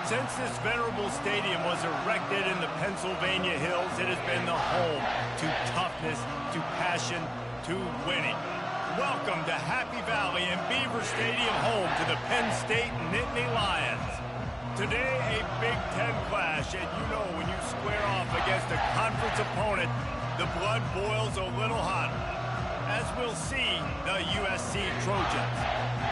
Since this venerable stadium was erected in the Pennsylvania Hills, it has been the home to toughness, to passion, to winning. Welcome to Happy Valley and Beaver Stadium, home to the Penn State Nittany Lions. Today, a Big Ten clash, and you know when you square off against a conference opponent, the blood boils a little hotter. As we'll see, the USC Trojans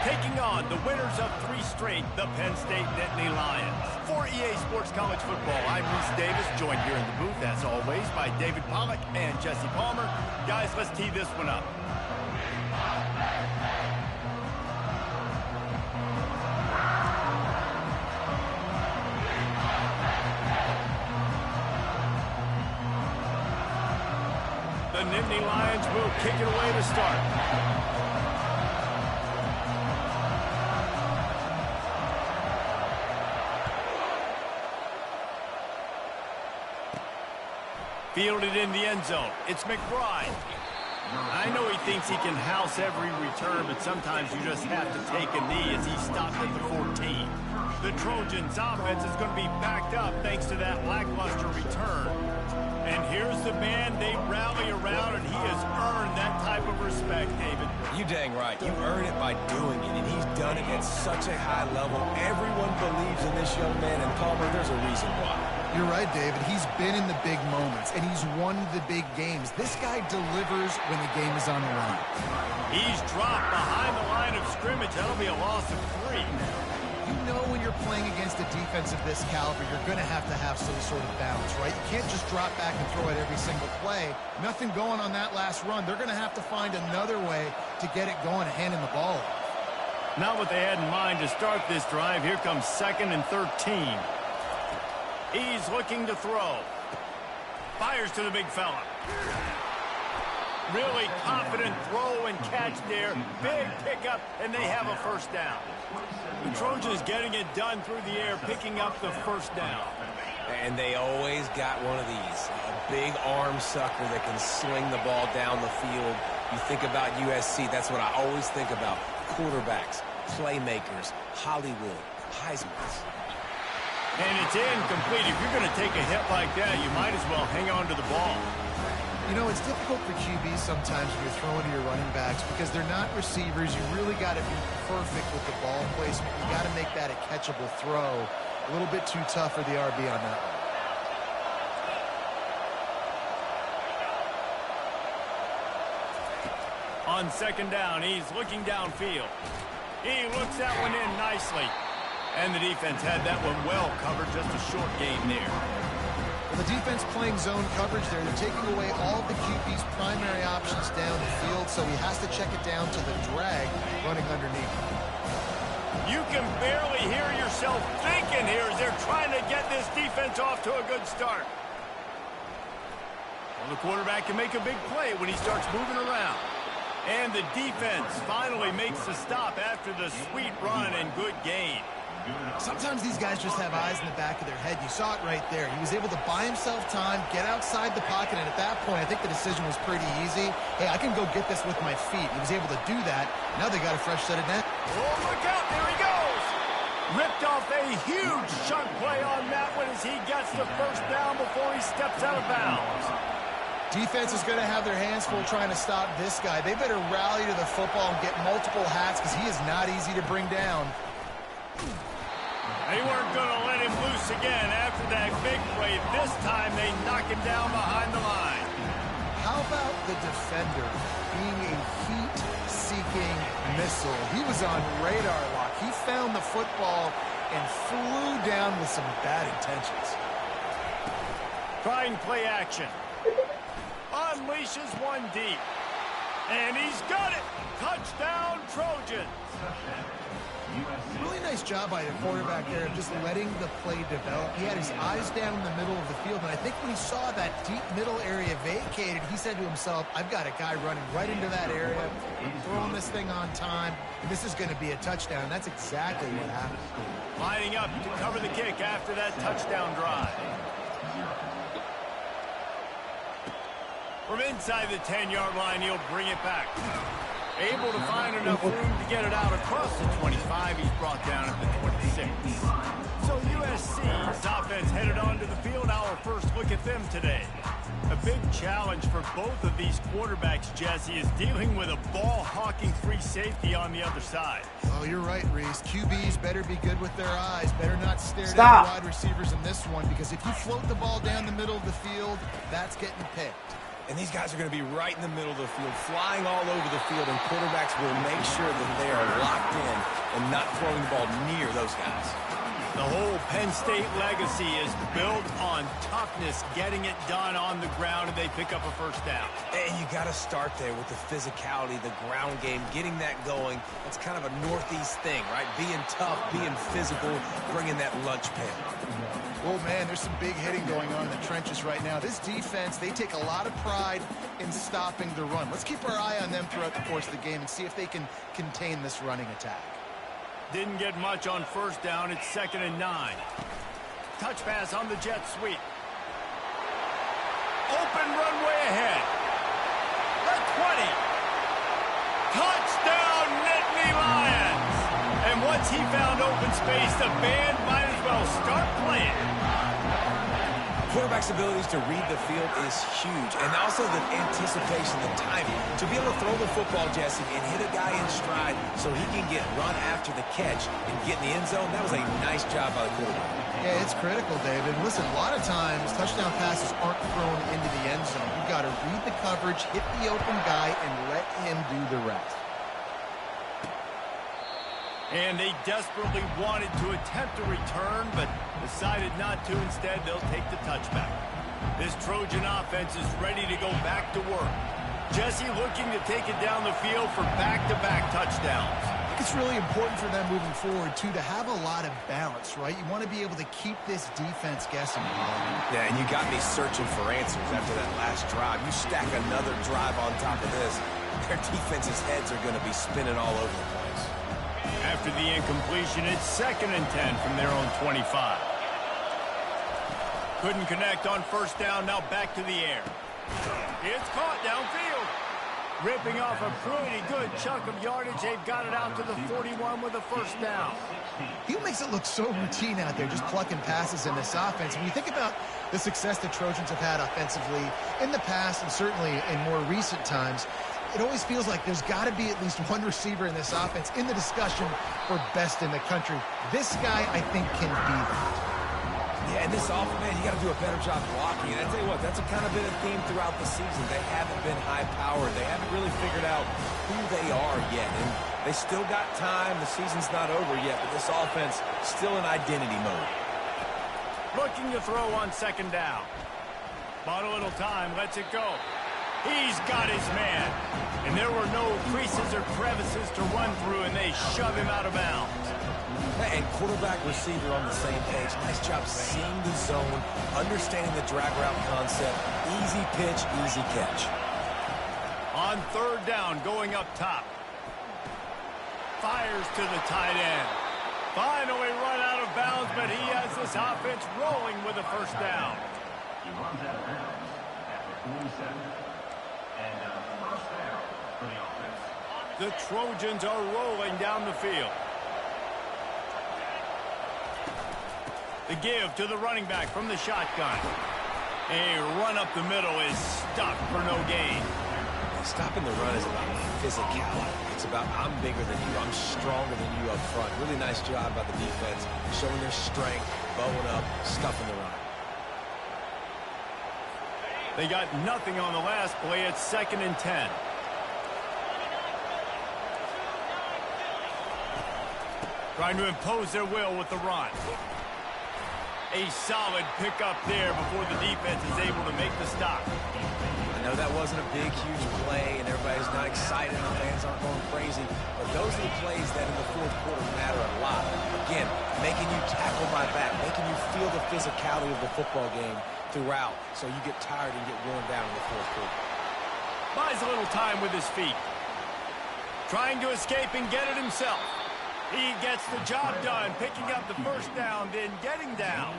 taking on the winners of 3 straight, the Penn State Nittany Lions. For EA Sports College Football, I'm Reese Davis, joined here in the booth, as always, by David Pollack and Jesse Palmer. Guys, let's tee this one up. The Nittany Lions will kick it away to start. Fielded in the end zone. It's McBride. I know he thinks he can house every return, but sometimes you just have to take a knee as he stopped at the 14. The Trojans' offense is going to be backed up thanks to that lackluster return. And here's the man they rally around, and he has earned that type of respect, David. You dang right. You earn it by doing it, and he's done it at such a high level. Everyone believes in this young man, and Palmer, there's a reason why. You're right, David. He's been in the big moments, and he's won the big games. This guy delivers when the game is on the line. He's dropped behind the line of scrimmage. That'll be a loss of 3. You know when you're playing against a defense of this caliber, you're going to have some sort of balance, right? You can't just drop back and throw it every single play. Nothing going on that last run. They're going to have to find another way to get it going and handing the ball off. Not what they had in mind to start this drive. Here comes 2nd and 13. He's looking to throw. Fires to the big fella. Really confident throw and catch there. Big pickup, and they have a first down. The Trojans getting it done through the air, picking up the first down. And they always got one of these. A big arm sucker that can sling the ball down the field. You think about USC, that's what I always think about. Quarterbacks, playmakers, Hollywood, Heisman's. And it's incomplete. If you're going to take a hit like that, you might as well hang on to the ball. You know, it's difficult for QBs sometimes when you're throwing to your running backs because they're not receivers. You really got to be perfect with the ball placement. You got to make that a catchable throw. A little bit too tough for the RB on that one. On 2nd down, he's looking downfield. He looks that one in nicely. And the defense had that one well covered, just a short gain there. Well, the defense playing zone coverage there. They're taking away all of the QB's primary options down the field, so he has to check it down to the drag running underneath. You can barely hear yourself thinking here as they're trying to get this defense off to a good start. Well, the quarterback can make a big play when he starts moving around. And the defense finally makes the stop after the sweet run and good gain. Sometimes these guys just have eyes in the back of their head. You saw it right there. He was able to buy himself time, get outside the pocket, and at that point, I think the decision was pretty easy. Hey, I can go get this with my feet. He was able to do that. Now they got a fresh set of net. Oh, look out. There he goes. Ripped off a huge chunk play on that one as he gets the first down before he steps out of bounds. Defense is going to have their hands full trying to stop this guy. They better rally to the football and get multiple hats because he is not easy to bring down. They weren't going to let him loose again after that big play. This time they knock him down behind the line. How about the defender being a heat-seeking missile? He was on radar lock. He found the football and flew down with some bad intentions. Trying play action. Unleashes one deep. And he's got it. Touchdown, Trojans. Really nice job by the quarterback there of just letting the play develop. He had his eyes down in the middle of the field, and I think when he saw that deep middle area vacated, he said to himself, I've got a guy running right into that area, throwing this thing on time, and this is going to be a touchdown. And that's exactly what happened. Lining up to cover the kick after that touchdown drive. From inside the 10-yard line, he'll bring it back. Able to find enough room to get it out across the 25. He's brought down at the 26. So USC with them today. A big challenge for both of these quarterbacks, Jesse, is dealing with a ball-hawking free safety on the other side. Oh, you're right, Reese. QBs better be good with their eyes. Better not stare Stop. down wide receivers in this one, because if you float the ball down the middle of the field, that's getting picked. And these guys are going to be right in the middle of the field, flying all over the field, and quarterbacks will make sure that they are locked in and not throwing the ball near those guys. The whole Penn State legacy is built on toughness, getting it done on the ground, and they pick up a first down. And you got to start there with the physicality, the ground game, getting that going. That's kind of a Northeast thing, right? Being tough, being physical, bringing that lunch pail. Oh, man, there's some big hitting going on in the trenches right now. This defense, they take a lot of pride in stopping the run. Let's keep our eye on them throughout the course of the game and see if they can contain this running attack. Didn't get much on first down. It's 2nd and 9. Touch pass on the jet sweep. Open runway ahead. The 20. Touchdown, Nittany Lions. And once he found open space, the band might as well start playing. Quarterback's abilities to read the field is huge, and also the anticipation, the timing. To be able to throw the football, Jesse, and hit a guy in stride so he can get run after the catch and get in the end zone, that was a nice job by the quarterback. Yeah, it's critical, David. Listen, a lot of times touchdown passes aren't thrown into the end zone. You've got to read the coverage, hit the open guy, and let him do the rest. And they desperately wanted to attempt a return, but decided not to. Instead, they'll take the touchback. This Trojan offense is ready to go back to work. Jesse looking to take it down the field for back-to-back touchdowns. I think it's really important for them moving forward, too, to have a lot of balance, right? You want to be able to keep this defense guessing. Yeah, and you got me searching for answers after that last drive. You stack another drive on top of this, their defense's heads are going to be spinning all over the place. After the incompletion, it's 2nd and 10 from their own 25. Couldn't connect on first down, now back to the air. It's caught downfield. Ripping off a pretty good chunk of yardage. They've got it out to the 41 with a first down. He makes it look so routine out there, just plucking passes in this offense. When you think about the success the Trojans have had offensively in the past and certainly in more recent times, it always feels like there's got to be at least one receiver in this offense in the discussion for best in the country. This guy, I think, can be that. Yeah, and this offense, man, you got to do a better job blocking. And I tell you what, that's kind of been a theme throughout the season. They haven't been high-powered. They haven't really figured out who they are yet. And they still got time. The season's not over yet, but this offense still in identity mode. Looking to throw on 2nd down. Bought a little time, lets it go. He's got his man. And there were no creases or crevices to run through, and they shove him out of bounds. And quarterback, receiver on the same page. Nice job seeing the zone, understanding the drag route concept. Easy pitch, easy catch. On 3rd down, going up top. Fires to the tight end. Finally run out of bounds, but he has this offense rolling with a first down. He runs out of bounds after 47. And first down for the offense. The Trojans are rolling down the field. The give to the running back from the shotgun. A run up the middle is stopped for no gain. Stopping the run is about physicality. It's about I'm bigger than you, I'm stronger than you up front. Really nice job by the defense, showing their strength, bowing up, stuffing the run. They got nothing on the last play. It's 2nd and 10. Trying to impose their will with the run. A solid pickup there before the defense is able to make the stop. I know that wasn't a big, huge play, and everybody's not excited, the fans aren't going crazy, but those are the plays that in the 4th quarter matter a lot. Again, making you tackle my back, making you feel the physicality of the football game throughout, so you get tired and get worn down in the 4th quarter. Buys a little time with his feet. Trying to escape and get it himself. He gets the job done, picking up the first down, then getting down.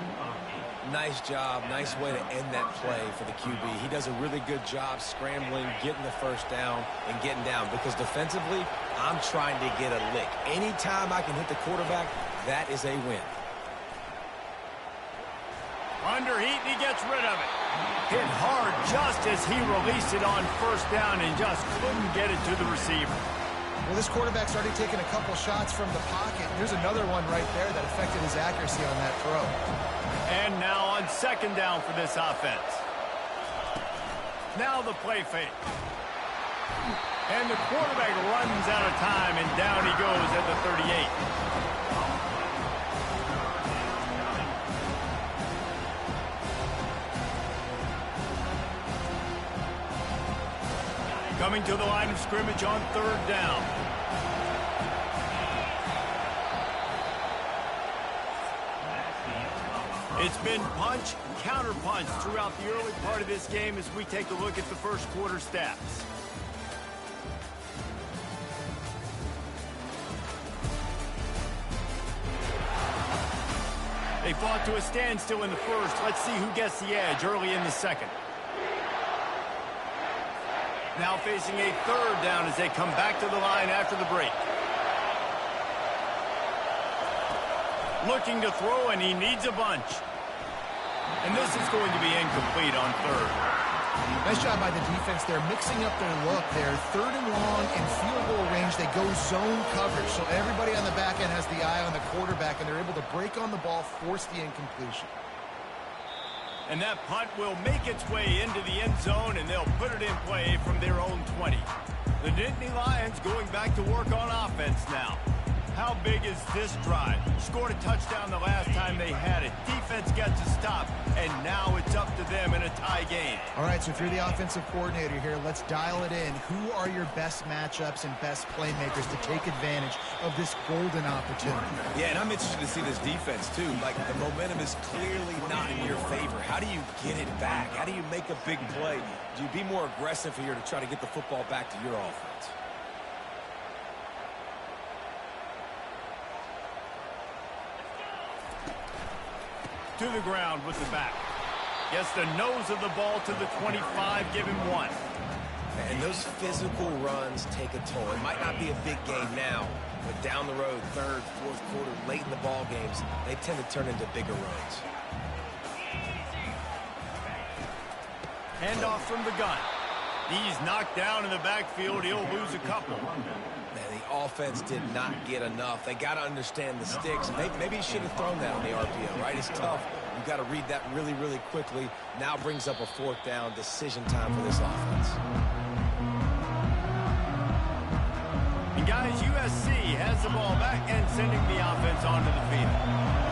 Nice job. Nice way to end that play for the QB. He does a really good job scrambling, getting the first down, and getting down. Because defensively, I'm trying to get a lick. Anytime I can hit the quarterback, that is a win. Under heat, and he gets rid of it. Hit hard just as he released it on first down and just couldn't get it to the receiver. Well, this quarterback's already taken a couple shots from the pocket. Here's another one right there that affected his accuracy on that throw. And now on second down for this offense. Now the play fake. And the quarterback runs out of time, and down he goes at the 38. Coming to the line of scrimmage on third down. It's been punch, counter punch throughout the early part of this game as we take a look at the first quarter stats. They fought to a standstill in the first. Let's see who gets the edge early in the second. Now facing a third down as they come back to the line after the break. Looking to throw, and he needs a bunch. And this is going to be incomplete on third. Nice job by the defense. They're mixing up their look. They're third and long in field goal range. They go zone coverage. So everybody on the back end has the eye on the quarterback, and they're able to break on the ball, force the incompletion. And that punt will make its way into the end zone, and they'll put it in play from their own 20. The Nittany Lions going back to work on offense now. How big is this drive? Scored a touchdown the last time they had it. Defense gets a stop, and now it's up to them in a tie game. All right, so if you're the offensive coordinator here, let's dial it in. Who are your best matchups and best playmakers to take advantage of this golden opportunity? Yeah, and I'm interested to see this defense, too. Like, the momentum is clearly not in your favor. How do you get it back? How do you make a big play? Do you be more aggressive here to try to get the football back to your offense? To the ground with the back. Gets the nose of the ball to the 25, give him one. And those physical runs take a toll. It might not be a big game now, but down the road, third, fourth quarter, late in the ball games, they tend to turn into bigger runs. Handoff from the gun. He's knocked down in the backfield. He'll lose a couple. Man, the offense did not get enough. They got to understand the sticks. Maybe he should have thrown that on the RPO, right? It's tough. You've got to read that really, really quickly. Now brings up a fourth down decision time for this offense. And guys, USC has the ball back and sending the offense onto the field.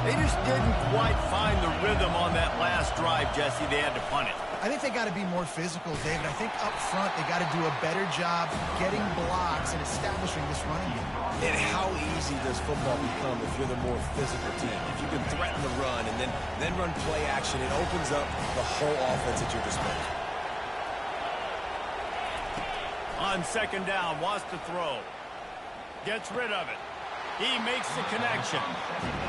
They just didn't quite find the rhythm on that last drive, Jesse. They had to punt it. I think they got to be more physical, David. I think up front they got to do a better job getting blocks and establishing this running game. And how easy does football become if you're the more physical team? If you can threaten the run and then run play action, it opens up the whole offense at your disposal. On second down, wants to throw. Gets rid of it. He makes the connection.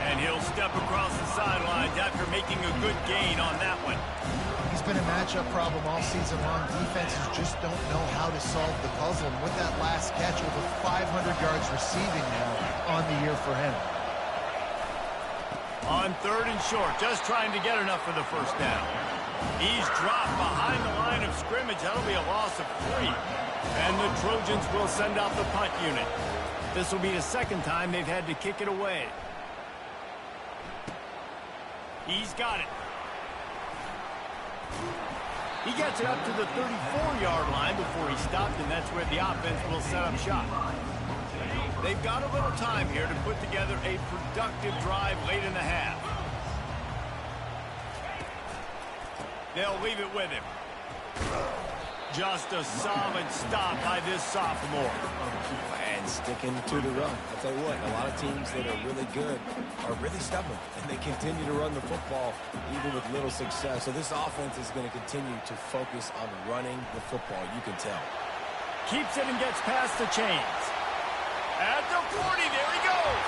And he'll step across the sidelines after making a good gain on that one. He's been a matchup problem all season long. Defenses just don't know how to solve the puzzle. And with that last catch, over 500 yards receiving now on the year for him. On third and short, just trying to get enough for the first down. He's dropped behind the line of scrimmage. That'll be a loss of 3. And the Trojans will send out the punt unit. This will be the second time they've had to kick it away. He's got it. He gets it up to the 34-yard line before he stopped, and that's where the offense will set up shop. They've got a little time here to put together a productive drive late in the half. They'll leave it with him. Just a solid stop by this sophomore. And sticking to the run. I'll tell you what, a lot of teams that are really good are really stubborn, and they continue to run the football even with little success. So this offense is going to continue to focus on running the football, you can tell. Keeps it and gets past the chains. At the 40, there he goes.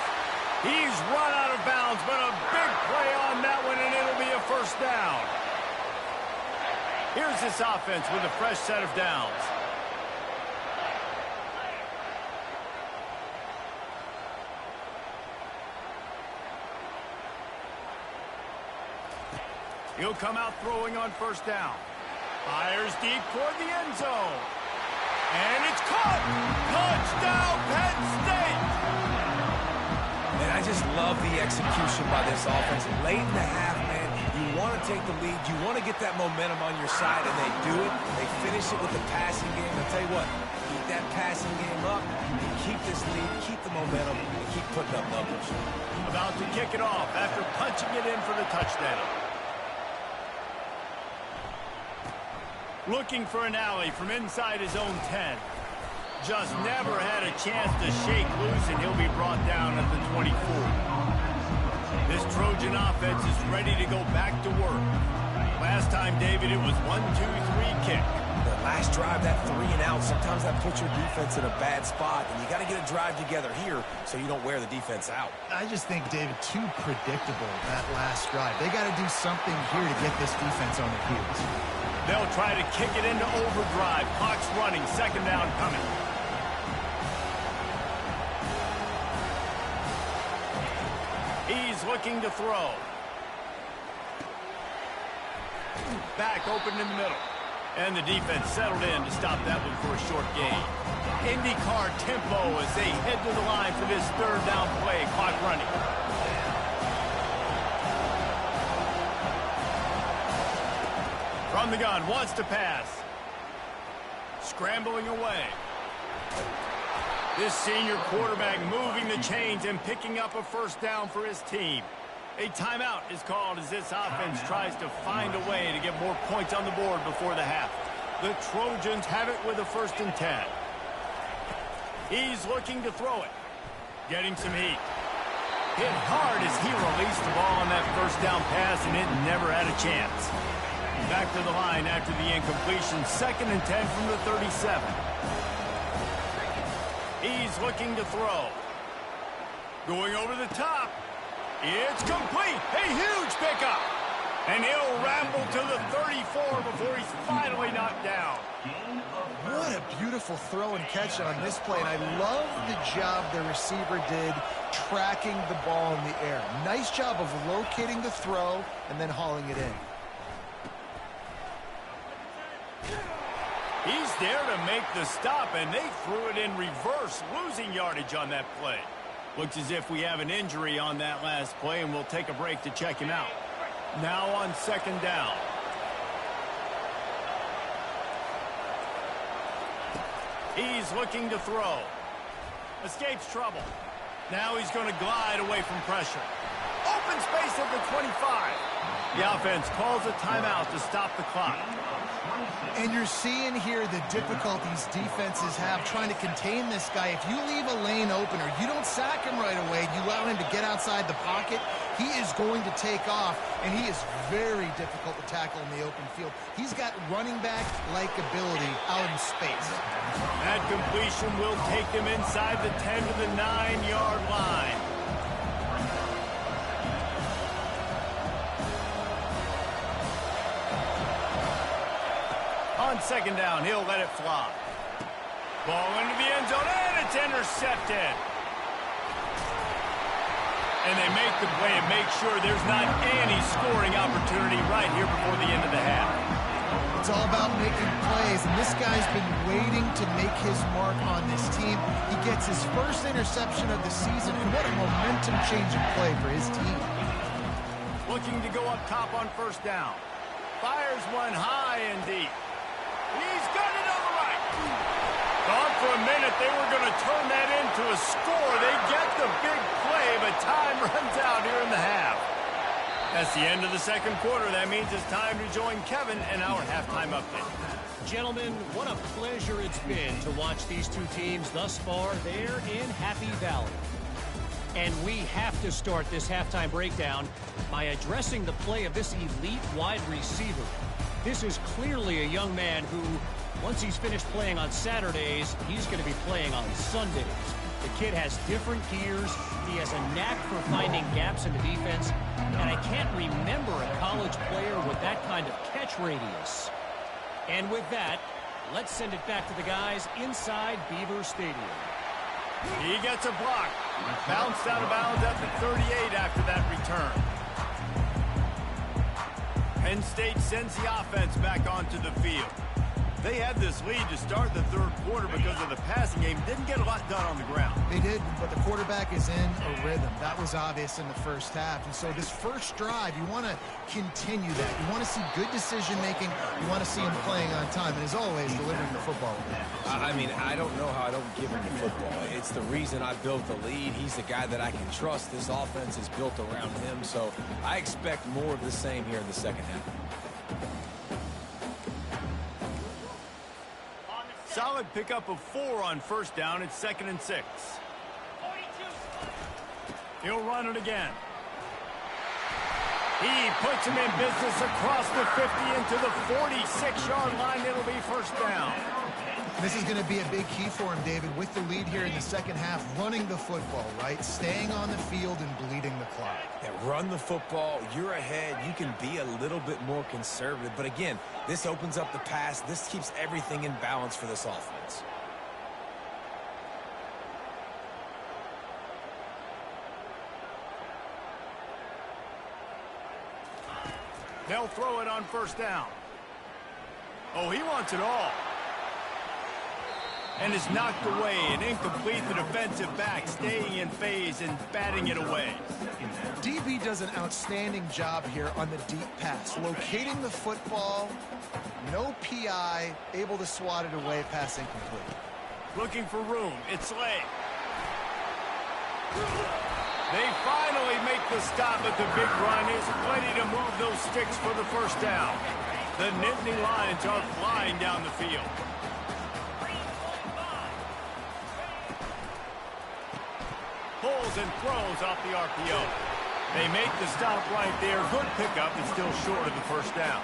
He's run out of bounds, but a big play on that one, and it'll be a first down. Here's this offense with a fresh set of downs. He'll come out throwing on first down. Fires deep toward the end zone. And it's caught! Touchdown, Penn State! And I just love the execution by this offense. Late in the half, man, you want to take the lead. You want to get that momentum on your side, and they do it. They finish it with the passing game. I'll tell you what, keep that passing game up, keep this lead, keep the momentum, and keep putting up numbers. About to kick it off after punching it in for the touchdown. Looking for an alley from inside his own 10. Just never had a chance to shake loose, and he'll be brought down at the 24. This Trojan offense is ready to go back to work. Last time, David, it was 1-2-3 kick. The last drive, that 3 and out, sometimes that puts your defense in a bad spot, and you got to get a drive together here so you don't wear the defense out. I just think, David, too predictable that last drive. They got to do something here to get this defense on their heels. They'll try to kick it into overdrive. Clock's running. Second down coming. He's looking to throw. Back open in the middle. And the defense settled in to stop that one for a short gain. IndyCar tempo as they head to the line for this third down play. Clock running. From the gun, wants to pass. Scrambling away. This senior quarterback moving the chains and picking up a first down for his team. A timeout is called as this offense tries to find a way to get more points on the board before the half. The Trojans have it with a 1st and 10. He's looking to throw it. Getting some heat. Hit hard as he released the ball on that first down pass, and it never had a chance. Back to the line after the incompletion. 2nd and 10 from the 37. He's looking to throw. Going over the top. It's complete. A huge pickup. And he'll ramble to the 34 before he's finally knocked down. What a beautiful throw and catch on this play. And I love the job the receiver did tracking the ball in the air. Nice job of locating the throw and then hauling it in. He's there to make the stop, and they threw it in reverse, losing yardage on that play. Looks as if we have an injury on that last play, and we'll take a break to check him out. Now on 2nd down. He's looking to throw. Escapes trouble. Now he's going to glide away from pressure. Open space at the 25. The offense calls a timeout to stop the clock. And you're seeing here the difficulties defenses have trying to contain this guy. If you leave a lane open or you don't sack him right away, you allow him to get outside the pocket, he is going to take off, and he is very difficult to tackle in the open field. He's got running back-like ability out in space. That completion will take him inside the 10 to the 9-yard line. On 2nd down, he'll let it fly. Ball into the end zone, and it's intercepted. And they make the play and make sure there's not any scoring opportunity right here before the end of the half. It's all about making plays, and this guy's been waiting to make his mark on this team. He gets his first interception of the season, and what a momentum-changing play for his team. Looking to go up top on 1st down. Fires one high and deep. He's got it on the right. Thought for a minute they were going to turn that into a score. They get the big play, but time runs out here in the half. That's the end of the 2nd quarter. That means it's time to join Kevin in our halftime update. Gentlemen, what a pleasure it's been to watch these two teams thus far there in Happy Valley. And we have to start this halftime breakdown by addressing the play of this elite wide receiver. This is clearly a young man who, once he's finished playing on Saturdays, he's going to be playing on Sundays. The kid has different gears. He has a knack for finding gaps in the defense. And I can't remember a college player with that kind of catch radius. And with that, let's send it back to the guys inside Beaver Stadium. He gets a block. Bounced out of bounds at the 38 after that return. Penn State sends the offense back onto the field. They had this lead to start the third quarter because of the passing game. Didn't get a lot done on the ground. They did, but the quarterback is in a rhythm. That was obvious in the first half. And so this first drive, you want to continue that. You want to see good decision-making. You want to see him playing on time. And as always, delivering the football. I mean, I don't know how I don't give him the football. It's the reason I built the lead. He's the guy that I can trust. This offense is built around him. So I expect more of the same here in the second half. Solid pickup of 4 on first down. It's 2nd and 6. He'll run it again. He puts him in business across the 50 into the 46-yard line. It'll be first down. This is going to be a big key for him, David, with the lead here in the second half, running the football, right? Staying on the field and bleeding the clock. Yeah, run the football. You're ahead. You can be a little bit more conservative. But again, this opens up the pass. This keeps everything in balance for this offense. They'll throw it on first down. Oh, he wants it all. And is knocked away and incomplete. The defensive back staying in phase and batting it away. DB does an outstanding job here on the deep pass. Locating the football, no PI, able to swat it away, pass incomplete. Looking for room. It's Slay. They finally make the stop, but the big run is plenty to move those sticks for the first down. The Nittany Lions are flying down the field. Pulls and throws off the RPO. They make the stop right there. Good pickup, and still short of the first down.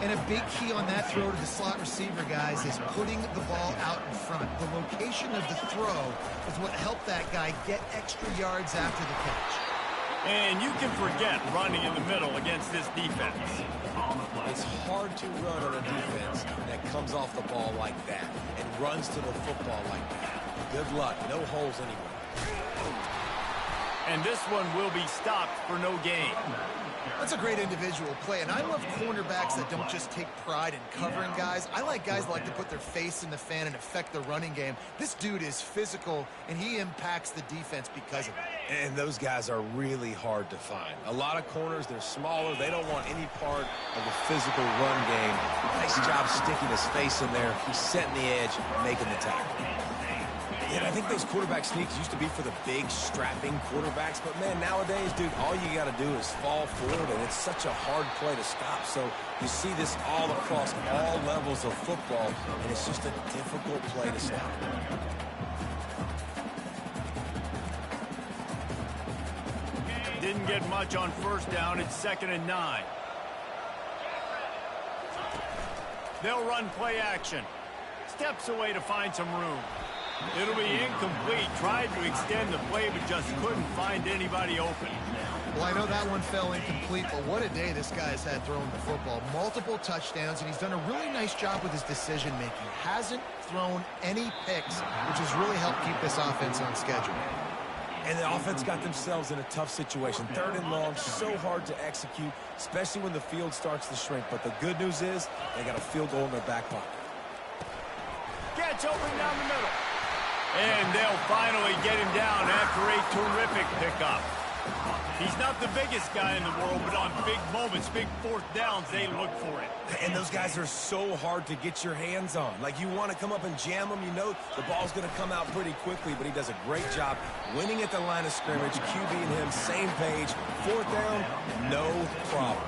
And a big key on that throw to the slot receiver, guys, is putting the ball out in front. The location of the throw is what helped that guy get extra yards after the catch. And you can forget running in the middle against this defense. It's hard to run on a defense that comes off the ball like that and runs to the football like that. Good luck. No holes anywhere. And this one will be stopped for no gain. That's a great individual play, and I love cornerbacks that don't just take pride in covering guys. I like guys that like to put their face in the fan and affect the running game. This dude is physical, and he impacts the defense because of it. And those guys are really hard to find. A lot of corners, they're smaller. They don't want any part of the physical run game. Nice job sticking his face in there. He's setting the edge, making the tackle. Yeah, I think those quarterback sneaks used to be for the big, strapping quarterbacks. But, man, nowadays, dude, all you got to do is fall forward, and it's such a hard play to stop. So you see this all across all levels of football, and it's just a difficult play to stop. Didn't get much on first down. It's 2nd and 9. They'll run play action. Steps away to find some room. It'll be incomplete. Tried to extend the play, but just couldn't find anybody open. Well, I know that one fell incomplete, but what a day this guy's had throwing the football. Multiple touchdowns, and he's done a really nice job with his decision-making. Hasn't thrown any picks, which has really helped keep this offense on schedule. And the offense got themselves in a tough situation. 3rd and long, so hard to execute, especially when the field starts to shrink. But the good news is they got a field goal in their back pocket. Gets open down the middle. And they'll finally get him down after a terrific pickup. He's not the biggest guy in the world, but on big moments, big 4th downs, they look for it. And those guys are so hard to get your hands on. Like, you want to come up and jam them, you know the ball's going to come out pretty quickly, but he does a great job winning at the line of scrimmage. QB and him, same page. 4th down, no problem.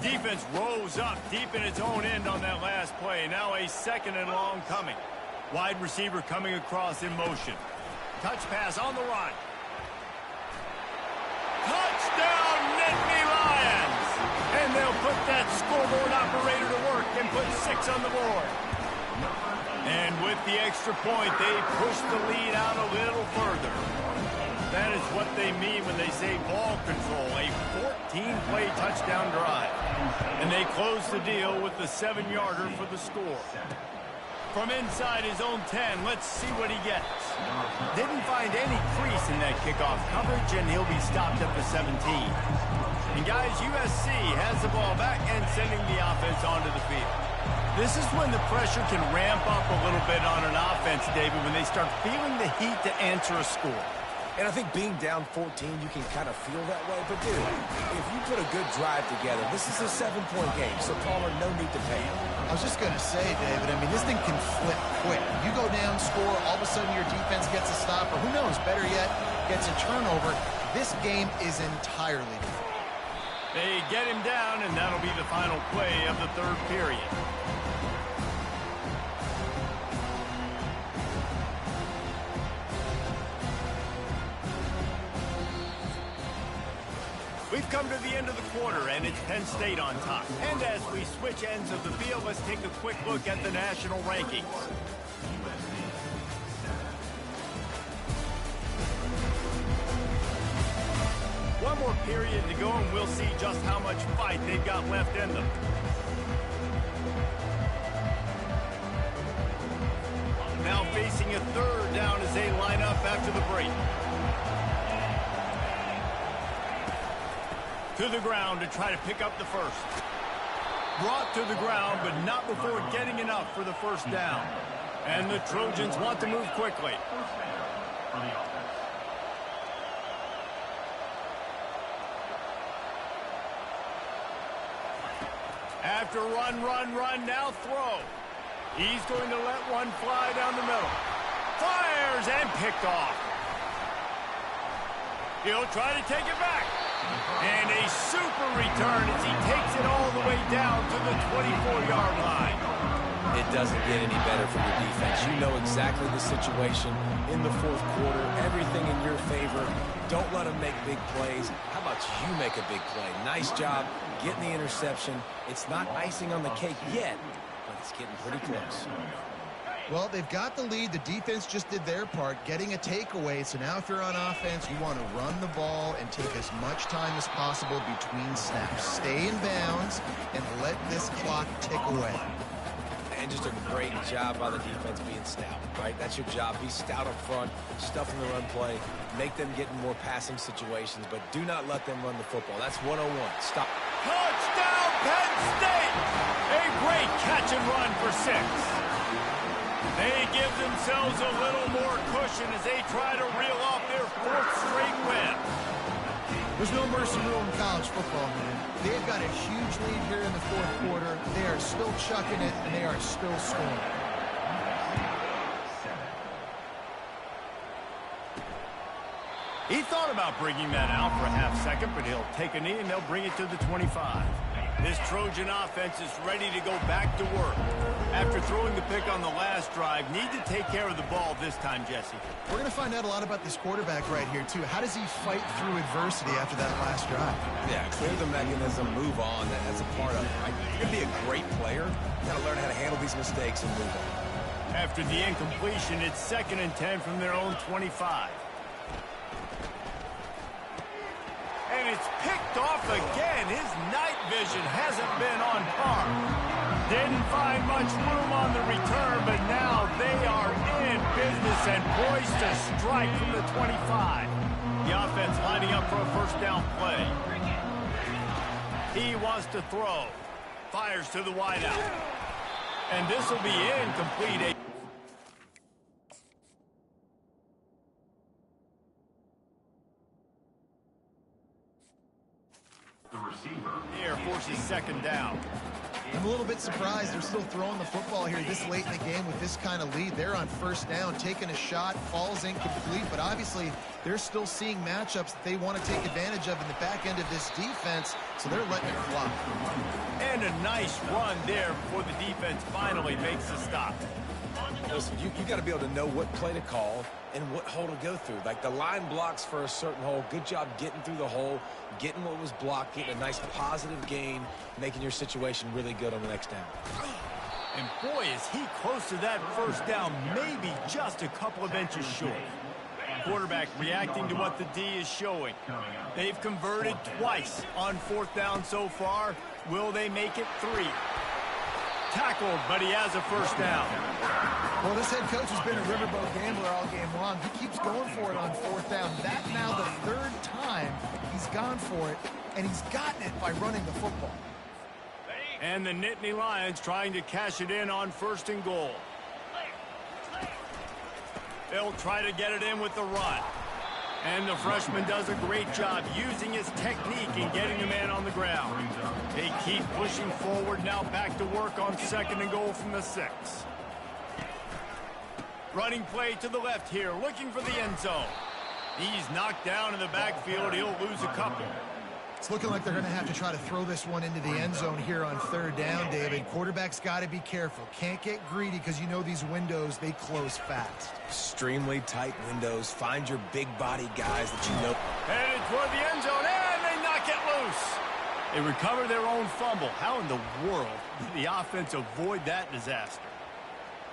Defense rose up deep in its own end on that last play. Now a 2nd and long coming. Wide receiver coming across in motion. Touch pass on the run. Touchdown, Nittany Lions! And they'll put that scoreboard operator to work and put 6 on the board. And with the extra point, they push the lead out a little further. That is what they mean when they say ball control, a 14-play touchdown drive. And they close the deal with the 7-yarder for the score. From inside his own 10, let's see what he gets. Didn't find any crease in that kickoff coverage, and he'll be stopped at the 17. And guys, USC has the ball back and sending the offense onto the field. This is when the pressure can ramp up a little bit on an offense, David, when they start feeling the heat to answer a score. And I think being down 14, you can kind of feel that way. But, dude, if you put a good drive together, this is a 7-point game. So, Palmer, no need to pay him. I was just going to say, David, I mean, this thing can flip quick. You go down, score, all of a sudden your defense gets a stop, or who knows, better yet, gets a turnover. This game is entirely different. They get him down, and that'll be the final play of the third period. We've come to the end of the quarter, and it's Penn State on top. And as we switch ends of the field, let's take a quick look at the national rankings. One more period to go, and we'll see just how much fight they've got left in them. Now facing a third down as they line up after the break. To the ground to try to pick up the first. Brought to the ground, but not before getting enough for the first down. And the Trojans want to move quickly. After run, now throw. He's going to let one fly down the middle. Fires and picked off. He'll try to take it back. And a super return as he takes it all the way down to the 24-yard line. It doesn't get any better for your defense. You know exactly the situation in the fourth quarter. Everything in your favor. Don't let them make big plays. How about you make a big play? Nice job getting the interception. It's not icing on the cake yet, but it's getting pretty close. Well, they've got the lead. The defense just did their part, getting a takeaway. So now if you're on offense, you want to run the ball and take as much time as possible between snaps. Stay in bounds and let this clock tick away. And just a great job by the defense being stout, right? That's your job. Be stout up front, stuff in the run play, make them get in more passing situations, but do not let them run the football. That's 101. Stop. Touchdown, Penn State! A great catch and run for 6. They give themselves a little more cushion as they try to reel off their 4th straight win. There's no mercy rule in college football, man. They've got a huge lead here in the fourth quarter. They are still chucking it, and they are still scoring. He thought about bringing that out for a half second, but he'll take a knee, and they'll bring it to the 25. This Trojan offense is ready to go back to work. After throwing the pick on the last drive, need to take care of the ball this time, Jesse. We're going to find out a lot about this quarterback right here, too. How does he fight through adversity after that last drive? Yeah, clear the mechanism, move on. That's a part of it, right? You're going to be a great player. You got to learn how to handle these mistakes and move on. After the incompletion, it's 2nd and 10 from their own 25. And it's picked off again. His night vision hasn't been on par. Didn't find much room on the return, but now they are in business and poised to strike from the 25. The offense lining up for a first down play. He wants to throw. Fires to the wideout. And this will be incomplete. Here forces 2nd down. I'm a little bit surprised they're still throwing the football here this late in the game with this kind of lead. They're on 1st down, taking a shot, falls incomplete, but obviously they're still seeing matchups that they want to take advantage of in the back end of this defense, so they're letting it fly. And a nice run there before the defense finally makes a stop. Listen, you got to be able to know what play to call and what hole to go through. Like the line blocks for a certain hole. Good job getting through the hole, getting what was blocked, getting a nice positive gain, making your situation really good on the next down. And boy, is he close to that first down, maybe just a couple of inches short. Quarterback reacting to what the D is showing. They've converted twice on 4th down so far. Will they make it 3? Tackled, but he has a first down. Well, this head coach has been a riverboat gambler all game long. He keeps going for it on fourth down. That now the third time he's gone for it, and he's gotten it by running the football. And the Nittany Lions trying to cash it in on 1st and goal. They'll try to get it in with the run. And the freshman does a great job using his technique and getting the man on the ground. They keep pushing forward, now back to work on 2nd and goal from the 6. Running play to the left here, looking for the end zone. He's knocked down in the backfield. He'll lose a couple. It's looking like they're going to have to try to throw this one into the end zone here on 3rd down, David. Quarterback's got to be careful. Can't get greedy because you know these windows, they close fast. Extremely tight windows. Find your big body guys that you know. Headed toward the end zone, and they knock it loose. They recover their own fumble. How in the world did the offense avoid that disaster?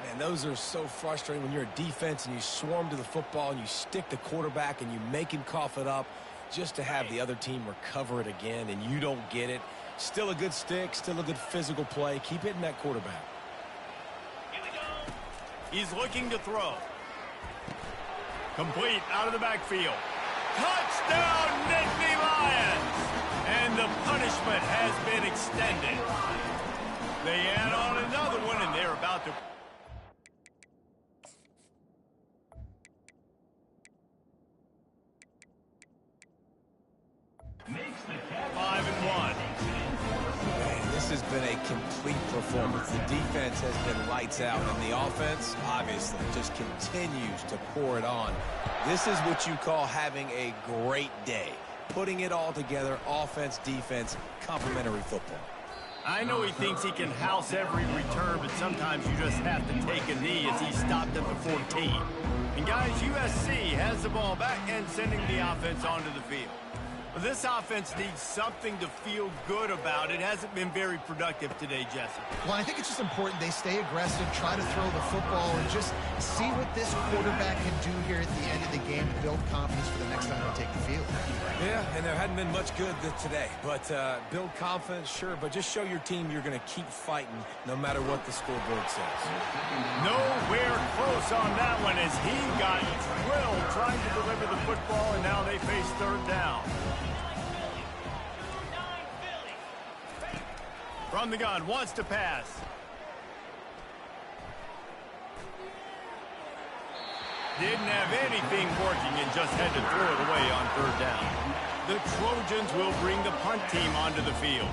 Man, those are so frustrating when you're a defense and you swarm to the football and you stick the quarterback and you make him cough it up just to have the other team recover it again and you don't get it. Still a good stick, still a good physical play. Keep hitting that quarterback. He's looking to throw. Complete out of the backfield. Touchdown, Nittany Lions! And the punishment has been extended. They add on another one, and they're about to... Makes the catch. 5 and 1. Man, this has been a complete performance. The defense has been lights out, and the offense, obviously, just continues to pour it on. This is what you call having a great day. Putting it all together, offense, defense, complementary football. I know he thinks he can house every return, but sometimes you just have to take a knee as he stopped at the 14. And guys, USC has the ball back and sending the offense onto the field. Well, this offense needs something to feel good about. It hasn't been very productive today, Jesse. Well, I think it's just important they stay aggressive, try to throw the football, and just see what this quarterback can do here at the end of the game to build confidence for the next time they take the field. Yeah, and there hadn't been much good today. But build confidence, sure, but just show your team you're going to keep fighting no matter what the scoreboard says. Nowhere close on that one as he got drilled trying to deliver the football, and now they face 3rd down. From the gun, wants to pass. Didn't have anything working and just had to throw it away on 3rd down. The Trojans will bring the punt team onto the field.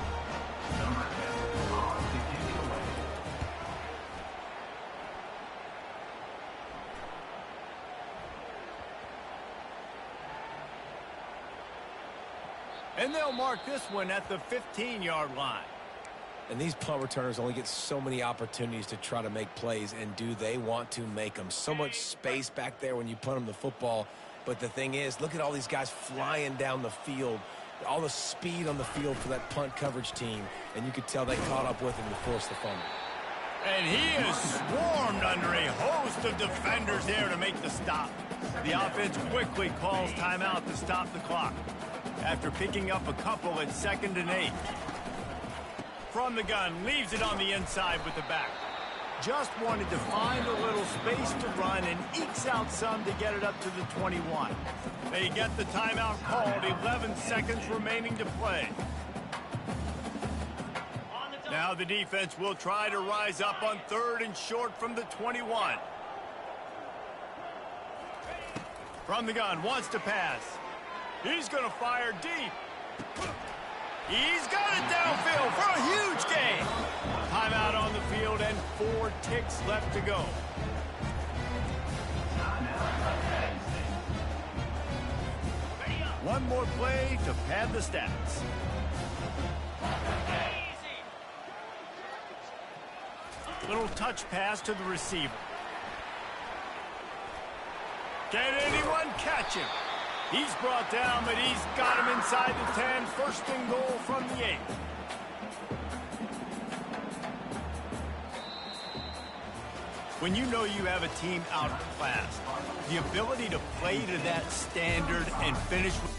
And they'll mark this one at the 15-yard line. And these punt returners only get so many opportunities to try to make plays, and do they want to make them? So much space back there when you punt them the football. But the thing is, look at all these guys flying down the field, all the speed on the field for that punt coverage team, and you could tell they caught up with him to force the fumble. And he is swarmed under a host of defenders there to make the stop. The offense quickly calls timeout to stop the clock after picking up a couple at 2nd and 8. From the gun, leaves it on the inside with the back. Just wanted to find a little space to run and ekes out some to get it up to the 21. They get the timeout called, 11 seconds remaining to play. Now the defense will try to rise up on 3rd and short from the 21. From the gun, wants to pass. He's going to fire deep. He's got it downfield for a huge gain. Timeout on the field and 4 ticks left to go. One more play to pad the stats. Little touch pass to the receiver. Can anyone catch him? He's brought down, but he's got him inside the 10. 1st and goal from the 8. When you know you have a team outclassed, the ability to play to that standard and finish with